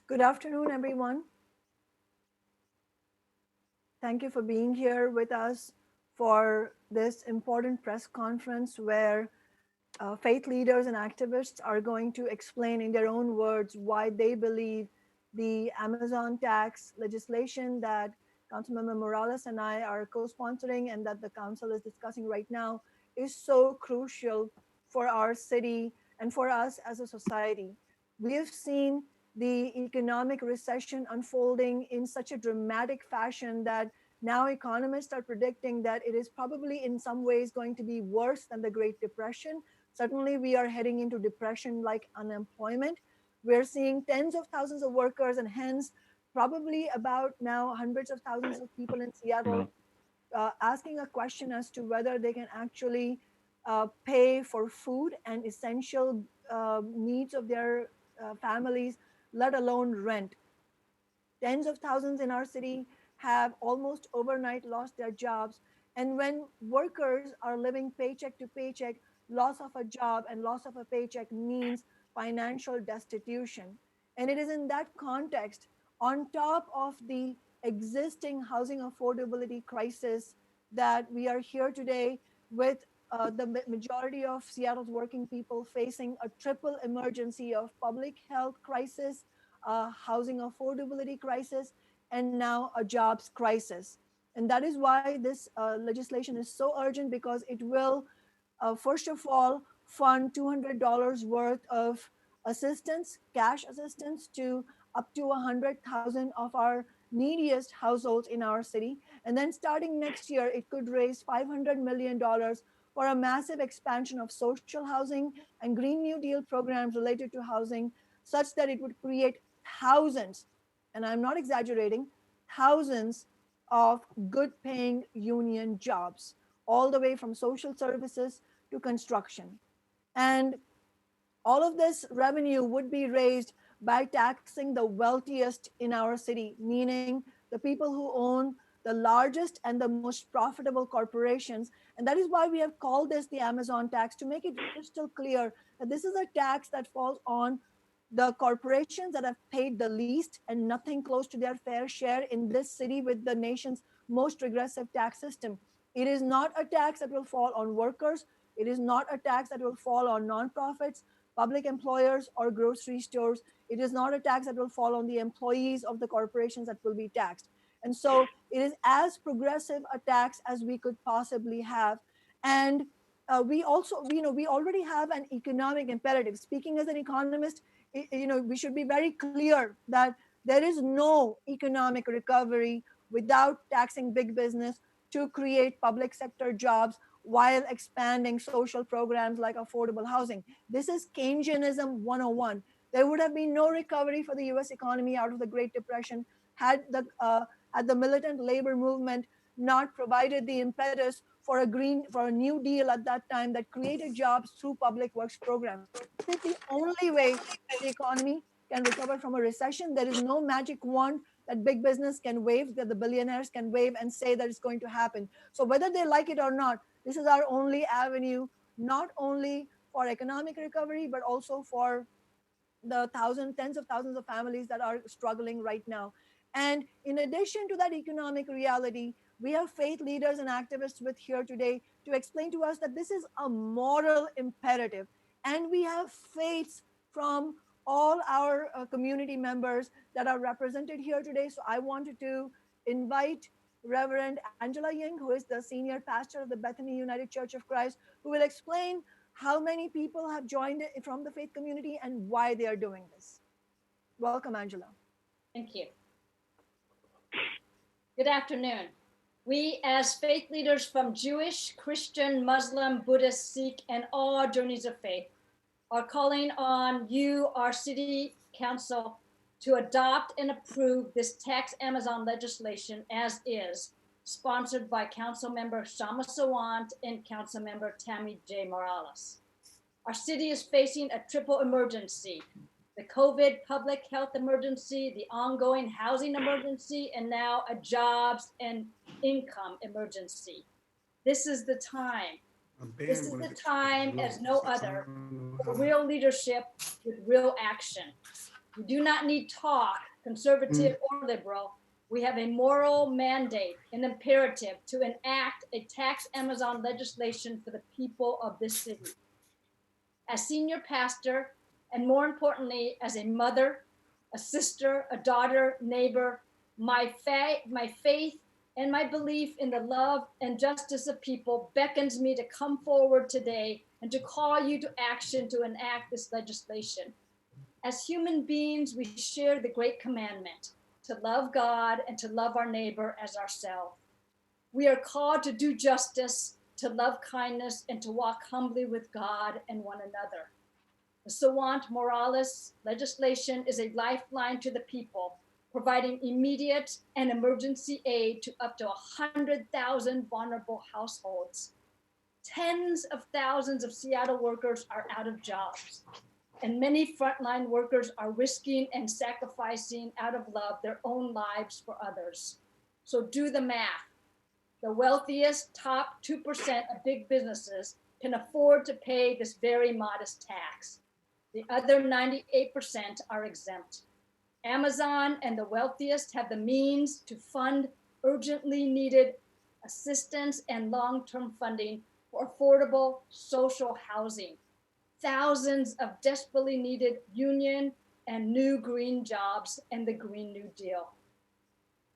Good afternoon, everyone. Thank you for being here with us for this important press conference where faith leaders and activists are going to explain in their own words why they believe the Amazon tax legislation that Councilmember Morales and I are co-sponsoring and that the council is discussing right now is so crucial for our city and for us as a society. We have seen the economic recession unfolding in such a dramatic fashion that now economists are predicting that it is probably in some ways going to be worse than the Great Depression. Certainly, we are heading into depression like unemployment. We're seeing tens of thousands of workers and hence probably about now hundreds of thousands of people in Seattle asking a question as to whether they can actually pay for food and essential needs of their families, let alone rent. Tens of thousands in our city have almost overnight lost their jobs. And when workers are living paycheck to paycheck, loss of a job and loss of a paycheck means financial destitution. And it is in that context, on top of the existing housing affordability crisis, that we are here today with the majority of Seattle's working people facing a triple emergency of public health crisis, housing affordability crisis, and now a jobs crisis. And that is why this legislation is so urgent, because it will, first of all, fund $200 worth of assistance, cash assistance, to up to 100,000 of our neediest households in our city. And then starting next year, it could raise $500 million for a massive expansion of social housing and Green New Deal programs related to housing, such that it would create thousands, and I'm not exaggerating, thousands of good paying union jobs, all the way from social services to construction. And all of this revenue would be raised by taxing the wealthiest in our city, meaning the people who own the largest and the most profitable corporations. And that is why we have called this the Amazon tax, to make it crystal clear that this is a tax that falls on the corporations that have paid the least and nothing close to their fair share in this city with the nation's most regressive tax system. It is not a tax that will fall on workers. It is not a tax that will fall on nonprofits, public employers, or grocery stores. It is not a tax that will fall on the employees of the corporations that will be taxed. And so it is as progressive a tax as we could possibly have. And we also, we already have an economic imperative. Speaking as an economist, we should be very clear that there is no economic recovery without taxing big business to create public sector jobs while expanding social programs like affordable housing. This is Keynesianism 101. There would have been no recovery for the US economy out of the Great Depression had the militant labor movement not provided the impetus for a new deal at that time that created jobs through public works programs. This is the only way that the economy can recover from a recession. There is no magic wand that big business can wave, that the billionaires can wave and say that it's going to happen. So whether they like it or not, this is our only avenue, not only for economic recovery, but also for the tens of thousands of families that are struggling right now. And in addition to that economic reality, we have faith leaders and activists with here today to explain to us that this is a moral imperative. And we have faiths from all our community members that are represented here today. So I wanted to invite Reverend Angela Ying, who is the senior pastor of the Bethany United Church of Christ, who will explain how many people have joined it from the faith community and why they are doing this. Welcome, Angela. Thank you. Good afternoon. We, as faith leaders from Jewish, Christian, Muslim, Buddhist, Sikh, and all journeys of faith, are calling on you, our city council, to adopt and approve this tax Amazon legislation as is, sponsored by Councilmember Kshama Sawant and Councilmember Tammy J. Morales. Our city is facing a triple emergency: the COVID public health emergency, the ongoing housing emergency, and now a jobs and income emergency. This is the time. This is the time as no other for real leadership with real action. We do not need talk, conservative or liberal. We have a moral mandate, an imperative to enact a tax Amazon legislation for the people of this city. As senior pastor, and more importantly, as a mother, a sister, a daughter, neighbor, my faith and my belief in the love and justice of people beckons me to come forward today and to call you to action to enact this legislation. As human beings, we share the great commandment to love God and to love our neighbor as ourselves. We are called to do justice, to love kindness, and to walk humbly with God and one another. The Sawant Morales legislation is a lifeline to the people, providing immediate and emergency aid to up to 100,000 vulnerable households. Tens of thousands of Seattle workers are out of jobs, and many frontline workers are risking and sacrificing out of love their own lives for others. So do the math. The wealthiest top 2% of big businesses can afford to pay this very modest tax. The other 98% are exempt. Amazon and the wealthiest have the means to fund urgently needed assistance and long-term funding for affordable social housing. Thousands of desperately needed union and new green jobs and the Green New Deal.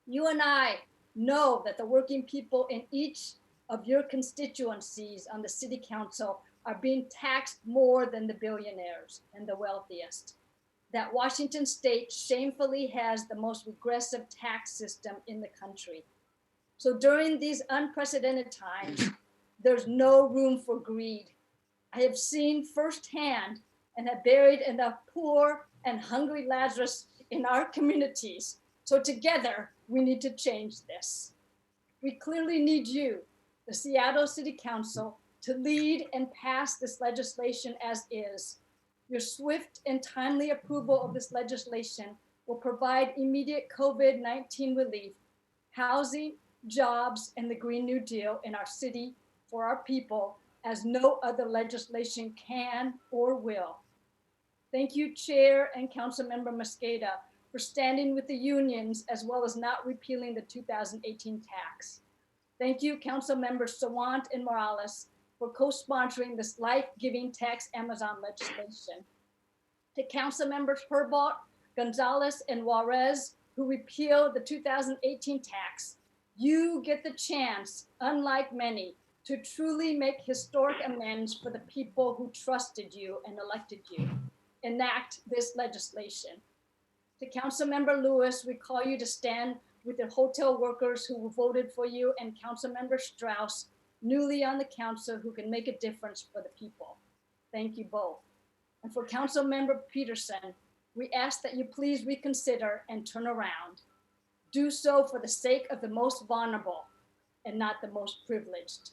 You and I know that the working people in each of your constituencies on the city council are being taxed more than the billionaires and the wealthiest. That Washington state shamefully has the most regressive tax system in the country. So during these unprecedented times, there's no room for greed. I have seen firsthand and have buried enough poor and hungry Lazarus in our communities. So together, we need to change this. We clearly need you, the Seattle City Council, to lead and pass this legislation as is. Your swift and timely approval of this legislation will provide immediate COVID-19 relief, housing, jobs, and the Green New Deal in our city for our people as no other legislation can or will. Thank you, Chair and Councilmember Mosqueda, for standing with the unions as well as not repealing the 2018 tax. Thank you, Councilmembers Sawant and Morales, for co-sponsoring this life-giving tax Amazon legislation. To Councilmembers Herbold, Gonzalez, and Juarez, who repealed the 2018 tax, you get the chance, unlike many, to truly make historic amends for the people who trusted you and elected you. Enact this legislation. To Councilmember Lewis, we call you to stand with the hotel workers who voted for you and Councilmember Strauss, newly on the council, who can make a difference for the people. Thank you both. And for Councilmember Peterson, we ask that you please reconsider and turn around. Do so for the sake of the most vulnerable and not the most privileged.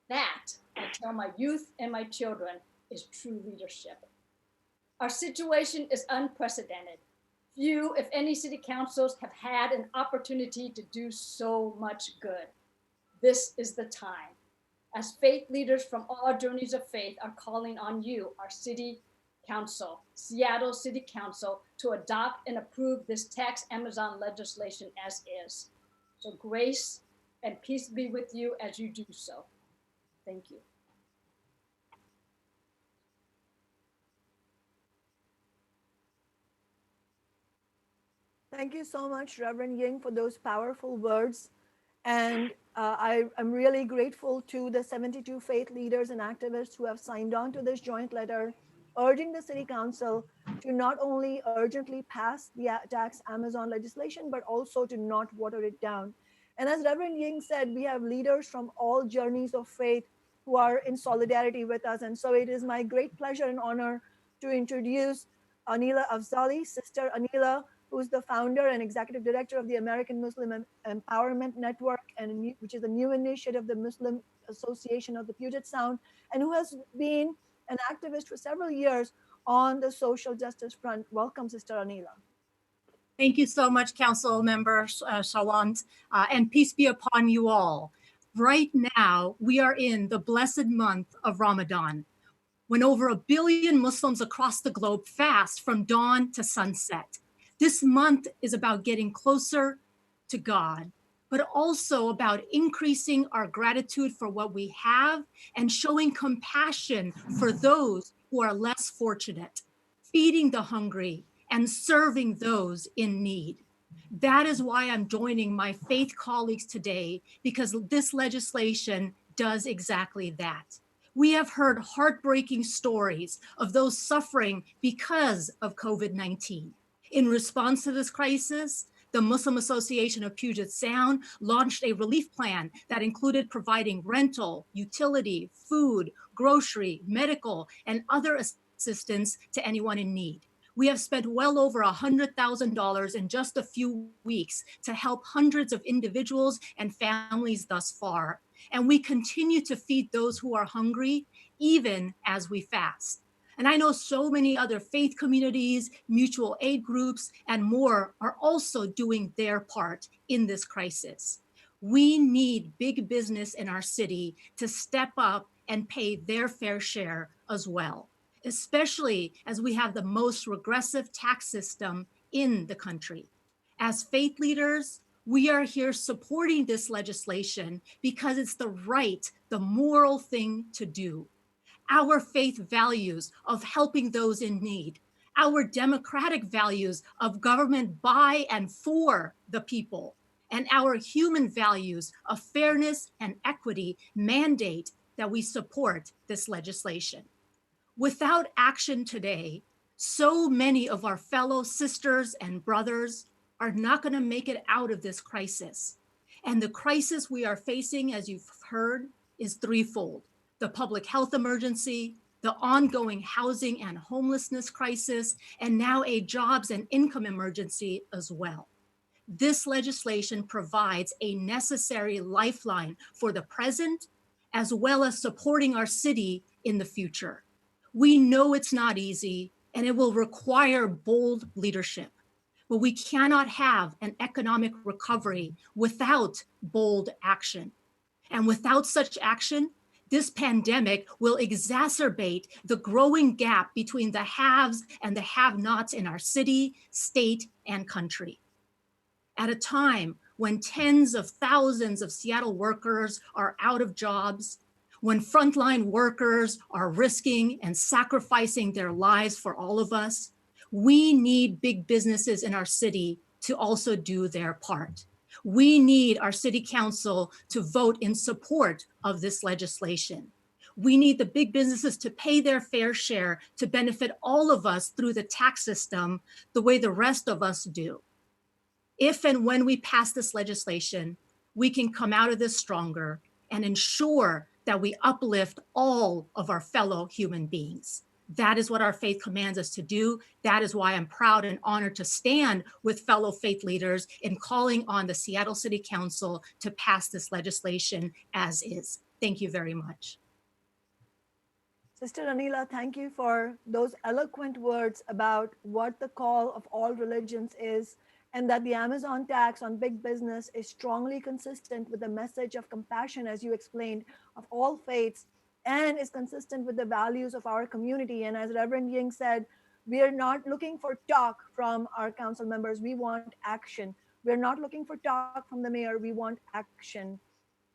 That, I tell my youth and my children, is true leadership. Our situation is unprecedented. Few, if any, city councils have had an opportunity to do so much good. This is the time. As faith leaders from all journeys of faith are calling on you, our city council, Seattle City Council, to adopt and approve this tax Amazon legislation as is. So grace and peace be with you as you do so. Thank you. Thank you so much, Reverend Ying, for those powerful words. And I'm really grateful to the 72 faith leaders and activists who have signed on to this joint letter, urging the City Council to not only urgently pass the tax Amazon legislation, but also to not water it down. And as Reverend Ying said, we have leaders from all journeys of faith who are in solidarity with us. And so it is my great pleasure and honor to introduce Aneelah Afzali, Sister Aneelah, who is the founder and executive director of the American Muslim Empowerment Network, which is a new initiative of the Muslim Association of the Puget Sound, and who has been an activist for several years on the social justice front. Welcome, Sister Aneelah. Thank you so much, Councilmember Sawant, and peace be upon you all. Right now, we are in the blessed month of Ramadan. when over 1 billion Muslims across the globe fast from dawn to sunset. This month is about getting closer to God, but also about increasing our gratitude for what we have and showing compassion for those who are less fortunate, feeding the hungry, and serving those in need. That is why I'm joining my faith colleagues today, because this legislation does exactly that. We have heard heartbreaking stories of those suffering because of COVID-19. In response to this crisis, the Muslim Association of Puget Sound launched a relief plan that included providing rental, utility, food, grocery, medical, and other assistance to anyone in need. We have spent well over $100,000 in just a few weeks to help hundreds of individuals and families thus far. And we continue to feed those who are hungry, even as we fast. And I know so many other faith communities, mutual aid groups, and more are also doing their part in this crisis. We need big business in our city to step up and pay their fair share as well, especially as we have the most regressive tax system in the country. As faith leaders, we are here supporting this legislation because it's the right, the moral thing to do. Our faith values of helping those in need, our democratic values of government by and for the people, and our human values of fairness and equity mandate that we support this legislation. Without action today, so many of our fellow sisters and brothers are not going to make it out of this crisis. And the crisis we are facing, as you've heard, is threefold: the public health emergency, the ongoing housing and homelessness crisis, and now a jobs and income emergency as well. This legislation provides a necessary lifeline for the present, as well as supporting our city in the future. We know it's not easy, and it will require bold leadership, but we cannot have an economic recovery without bold action. And without such action, this pandemic will exacerbate the growing gap between the haves and the have-nots in our city, state, and country. At a time when tens of thousands of Seattle workers are out of jobs, when frontline workers are risking and sacrificing their lives for all of us, we need big businesses in our city to also do their part. We need our city council to vote in support of this legislation. We need the big businesses to pay their fair share to benefit all of us through the tax system the way the rest of us do. If and when we pass this legislation, we can come out of this stronger and ensure that we uplift all of our fellow human beings. That is what our faith commands us to do. That is why I'm proud and honored to stand with fellow faith leaders in calling on the Seattle City Council to pass this legislation as is. Thank you very much. Sister Aneelah, thank you for those eloquent words about what the call of all religions is, and that the Amazon tax on big business is strongly consistent with the message of compassion, as you explained, of all faiths, and is consistent with the values of our community. And as Reverend Ying said, we are not looking for talk from our council members. We want action. We're not looking for talk from the mayor. We want action.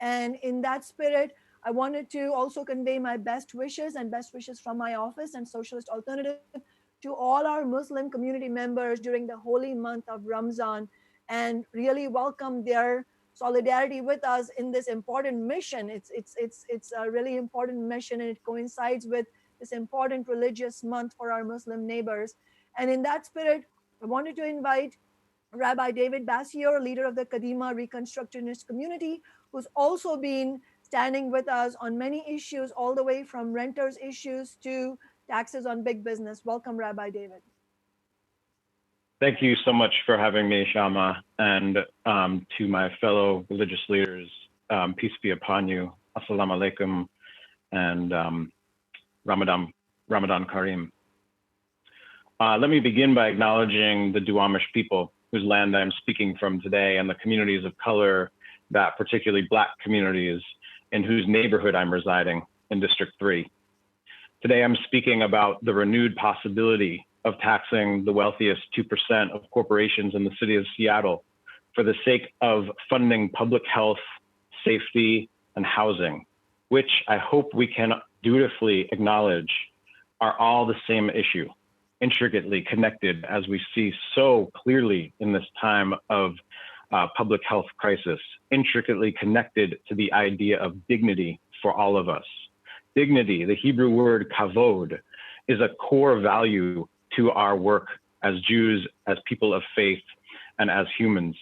And in that spirit, I wanted to also convey my best wishes from my office and Socialist Alternative to all our Muslim community members during the holy month of Ramadan, and really welcome their solidarity with us in this important mission. It's a really important mission, and it coincides with this important religious month for our Muslim neighbors. And in that spirit, I wanted to invite Rabbi David Basior, leader of the Kadima Reconstructionist community, who's also been standing with us on many issues, all the way from renters issues to taxes on big business. Welcome, Rabbi David. Thank you so much for having me, Kshama, and to my fellow religious leaders, peace be upon you, assalamu alaikum, and Ramadan Kareem. Let me begin by acknowledging the Duwamish people whose land I'm speaking from today, and the communities of color, that particularly Black communities, in whose neighborhood I'm residing in District 3. Today, I'm speaking about the renewed possibility of taxing the wealthiest 2% of corporations in the city of Seattle for the sake of funding public health, safety, and housing, which I hope we can dutifully acknowledge are all the same issue, intricately connected, as we see so clearly in this time of public health crisis, intricately connected to the idea of dignity for all of us. Dignity, the Hebrew word kavod, is a core value to our work as Jews, as people of faith, and as humans.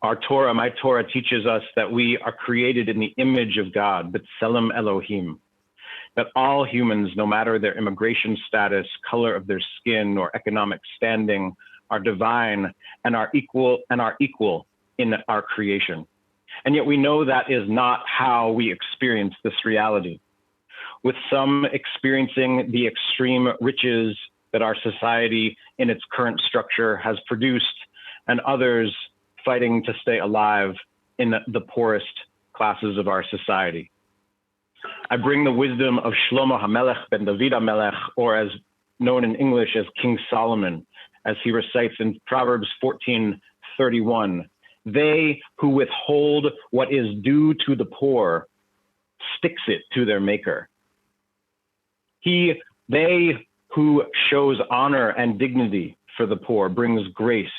Our Torah, my Torah, teaches us that we are created in the image of God, B'Tselem Elohim, that all humans, no matter their immigration status, color of their skin, or economic standing, are divine and are equal in our creation. And yet we know that is not how we experience this reality, with some experiencing the extreme riches that our society in its current structure has produced, and others fighting to stay alive in the poorest classes of our society. I bring the wisdom of Shlomo HaMelech ben David HaMelech, or as known in English as King Solomon, as he recites in Proverbs 14:31, "They who withhold what is due to the poor sticks it to their maker. They who shows honor and dignity for the poor brings grace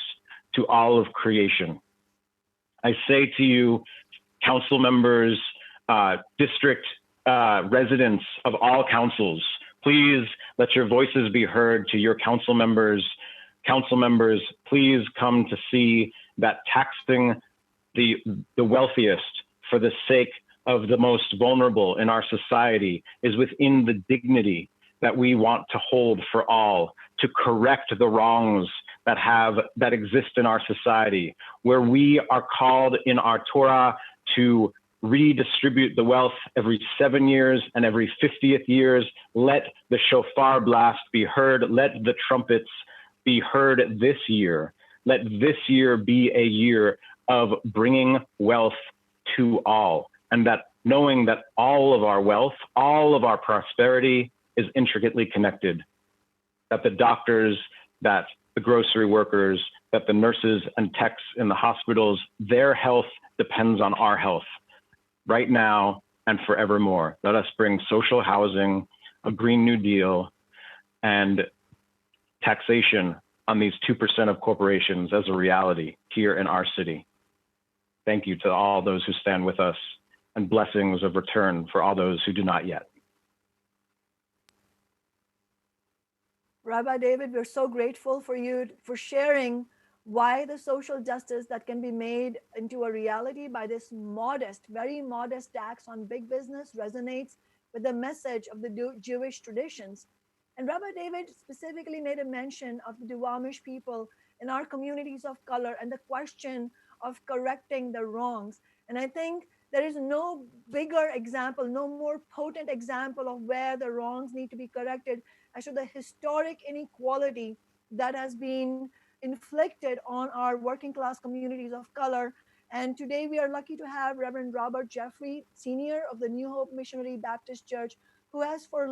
to all of creation." I say to you, council members, district residents of all councils, please let your voices be heard to your council members. Council members, please come to see that taxing the wealthiest for the sake of the most vulnerable in our society is within the dignity that we want to hold for all, to correct the wrongs that exist in our society, where we are called in our Torah to redistribute the wealth every 7 years and every 50th years. Let the shofar blast be heard. Let the trumpets be heard this year. Let this year be a year of bringing wealth to all, and that knowing that all of our wealth, all of our prosperity is intricately connected, that the doctors, that the grocery workers, that the nurses and techs in the hospitals, their health depends on our health right now and forevermore. Let us bring social housing, a Green New Deal, and taxation on these 2% of corporations as a reality here in our city. Thank you to all those who stand with us, and blessings of return for all those who do not yet. Rabbi David, we're so grateful for you for sharing why the social justice that can be made into a reality by this modest, very modest tax on big business resonates with the message of the Jewish traditions. And Rabbi David specifically made a mention of the Duwamish people in our communities of color and the question of correcting the wrongs. And I think there is no bigger example, no more potent example of where the wrongs need to be corrected as to the historic inequality that has been inflicted on our working class communities of color. And today we are lucky to have Reverend Robert Jeffrey, Sr. of the New Hope Missionary Baptist Church, who has for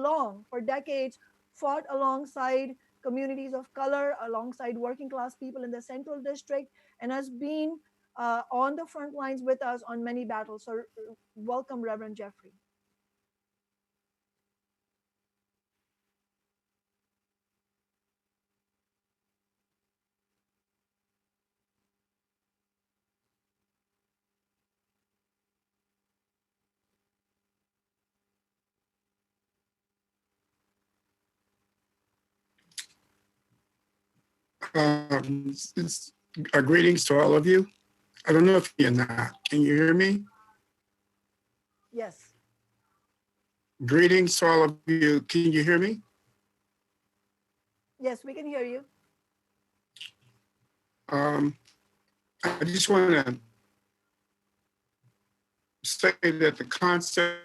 decades, fought alongside communities of color, alongside working class people in the Central District, and has been on the front lines with us on many battles. So welcome, Reverend Jeffrey. Greetings to all of you. I don't know if you're not. Can you hear me? Yes. Greetings to all of you. Can you hear me? Yes, we can hear you. I just want to say that the concept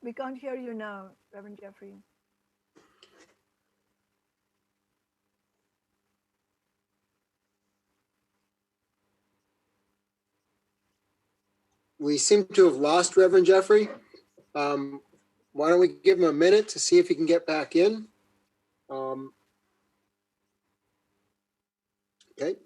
We can't hear you now, Reverend Jeffrey. We seem to have lost Reverend Jeffrey. Why don't we give him a minute to see if he can get back in? Okay.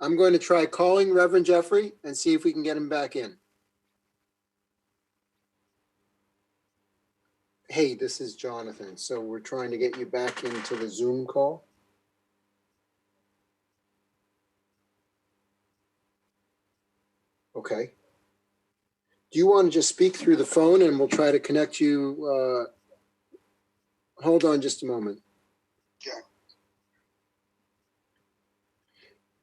I'm going to try calling Reverend Jeffrey and see if we can get him back in. Hey, this is Jonathan. So we're trying to get you back into the Zoom call. Okay. Do you want to just speak through the phone and we'll try to connect you? Hold on just a moment. Yeah.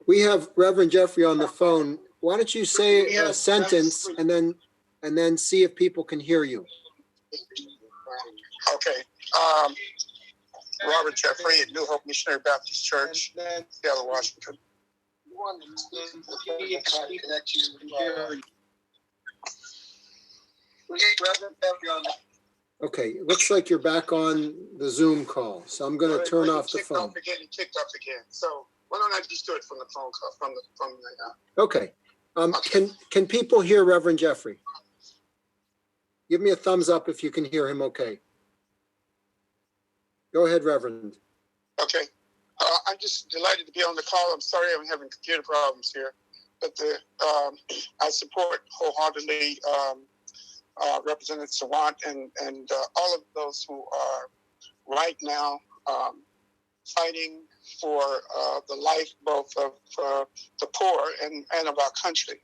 We have Reverend Jeffrey on the phone. Why don't you say a sentence and then see if people can hear you? Okay. Robert Jeffrey at New Hope Missionary Baptist Church, Seattle, Washington. Okay, it looks like you're back on the Zoom call, so I'm going to turn off the phone. Kicked off again. So why don't I just do it from the phone call, from the Okay. Can people hear Reverend Jeffrey? Give me a thumbs up if you can hear him okay. Go ahead, Reverend. Okay. I'm just delighted to be on the call. I'm sorry I'm having computer problems here, but I support wholeheartedly Representative Sawant and all of those who are right now fighting for the life both of the poor and of our country.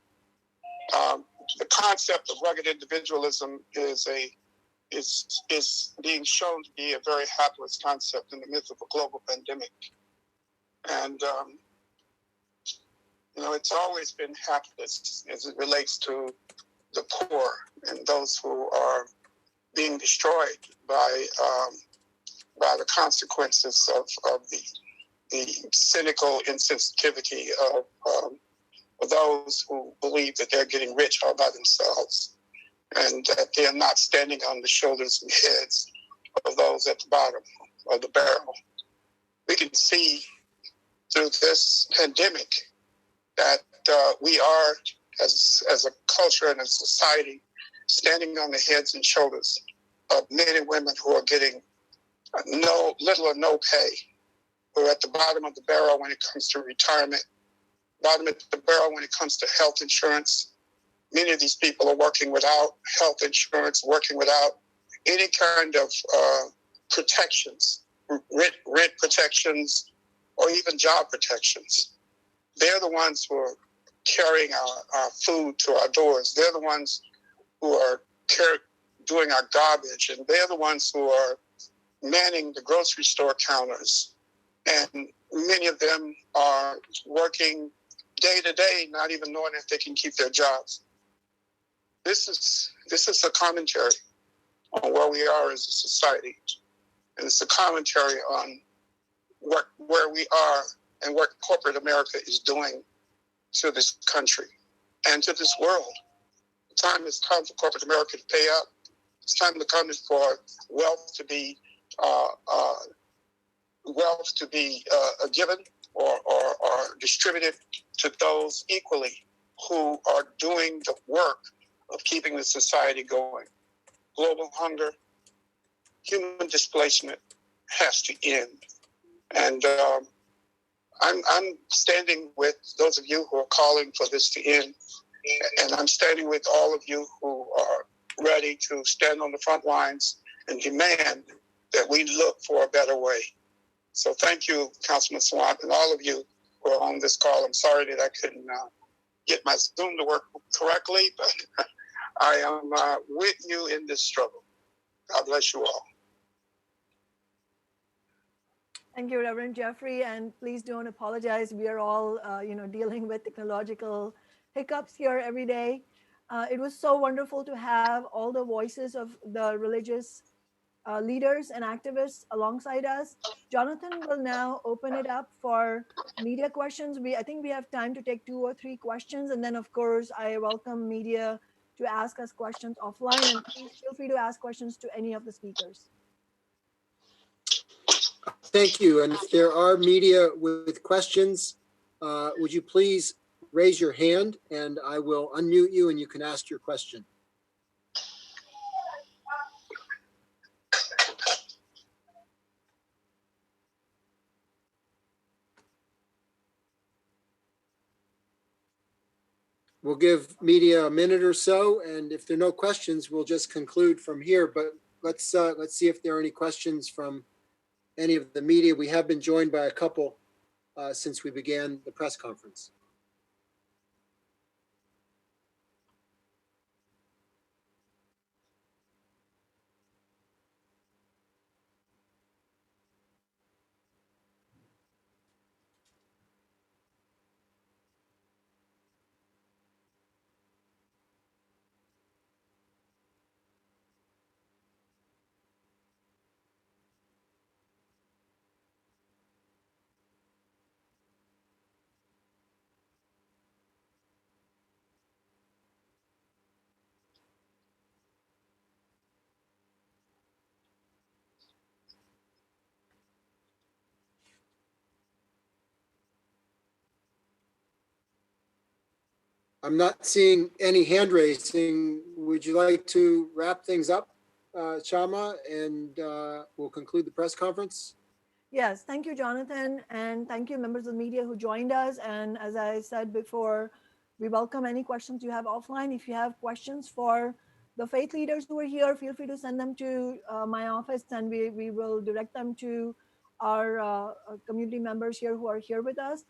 The concept of rugged individualism is being shown to be a very hapless concept in the midst of a global pandemic. And, it's always been hapless as it relates to the poor and those who are being destroyed by the consequences of the cynical insensitivity of those who believe that they're getting rich all by themselves and that they're not standing on the shoulders and heads of those at the bottom of the barrel. We can see through this pandemic that we are, as a culture and a society, standing on the heads and shoulders of men and women who are getting little or no pay. We're at the bottom of the barrel when it comes to retirement, bottom of the barrel when it comes to health insurance. Many of these people are working without health insurance, working without any kind of protections, rent protections, or even job protections. They're the ones who are carrying our food to our doors. They're the ones who are doing our garbage, and they're the ones who are manning the grocery store counters. And many of them are working day to day, not even knowing if they can keep their jobs. This is a commentary on where we are as a society, and it's a commentary on where we are and what corporate America is doing to this country and to this world. The time has come for corporate America to pay up. It's time to come for wealth to be given or distributed to those equally who are doing the work of keeping the society going. Global hunger, human displacement has to end. And I'm standing with those of you who are calling for this to end. And I'm standing with all of you who are ready to stand on the front lines and demand that we look for a better way. So thank you, Councilman Sawant, and all of you who are on this call. I'm sorry that I couldn't get my Zoom to work correctly, but I am with you in this struggle. God bless you all. Thank you, Reverend Jeffrey, and please don't apologize. We are all, dealing with technological hiccups here every day. It was so wonderful to have all the voices of the religious leaders and activists alongside us. Jonathan will now open it up for media questions. I think we have time to take 2 or 3 questions, and then of course I welcome media to ask us questions offline, and please feel free to ask questions to any of the speakers. Thank you. And if there are media with questions, would you please raise your hand and I will unmute you and you can ask your question. We'll give media a minute or so, and if there are no questions, we'll just conclude from here. But let's see if there are any questions from any of the media. We have been joined by a couple since we began the press conference. I'm not seeing any hand raising. Would you like to wrap things up, Kshama, and we'll conclude the press conference? Yes, thank you, Jonathan, and thank you, members of the media who joined us. And as I said before, we welcome any questions you have offline. If you have questions for the faith leaders who are here, feel free to send them to my office, and we will direct them to our community members here who are here with us.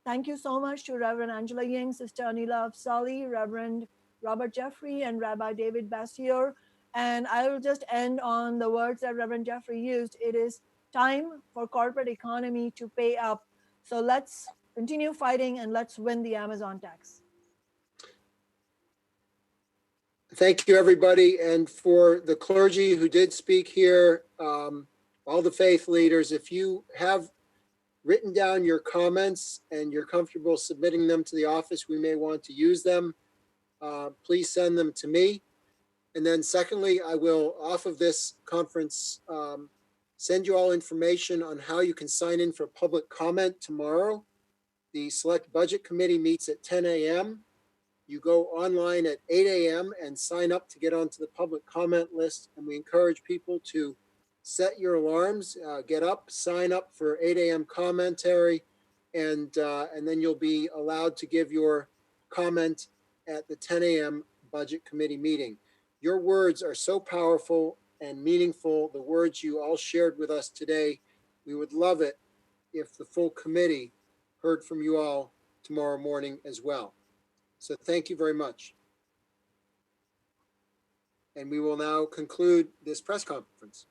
Thank you so much to Reverend Angela Ying, Sister Aneelah Afzali, Reverend Robert Jeffrey, and Rabbi David Basior. And I will just end on the words that Reverend Jeffrey used. It is time for corporate economy to pay up. So let's continue fighting and let's win the Amazon tax. Thank you, everybody. And for the clergy who did speak here, all the faith leaders, if you have written down your comments and you're comfortable submitting them to the office, we may want to use them. Please send them to me. And then secondly, I will, off of this conference, send you all information on how you can sign in for public comment tomorrow. The Select Budget Committee meets at 10 a.m. You go online at 8 a.m. and sign up to get onto the public comment list. And we encourage people to set your alarms, get up, sign up for 8 a.m. commentary, and then you'll be allowed to give your comment at the 10 a.m. Budget Committee meeting. Your words are so powerful and meaningful, the words you all shared with us today. We would love it if the full committee heard from you all tomorrow morning as well. So thank you very much. And we will now conclude this press conference.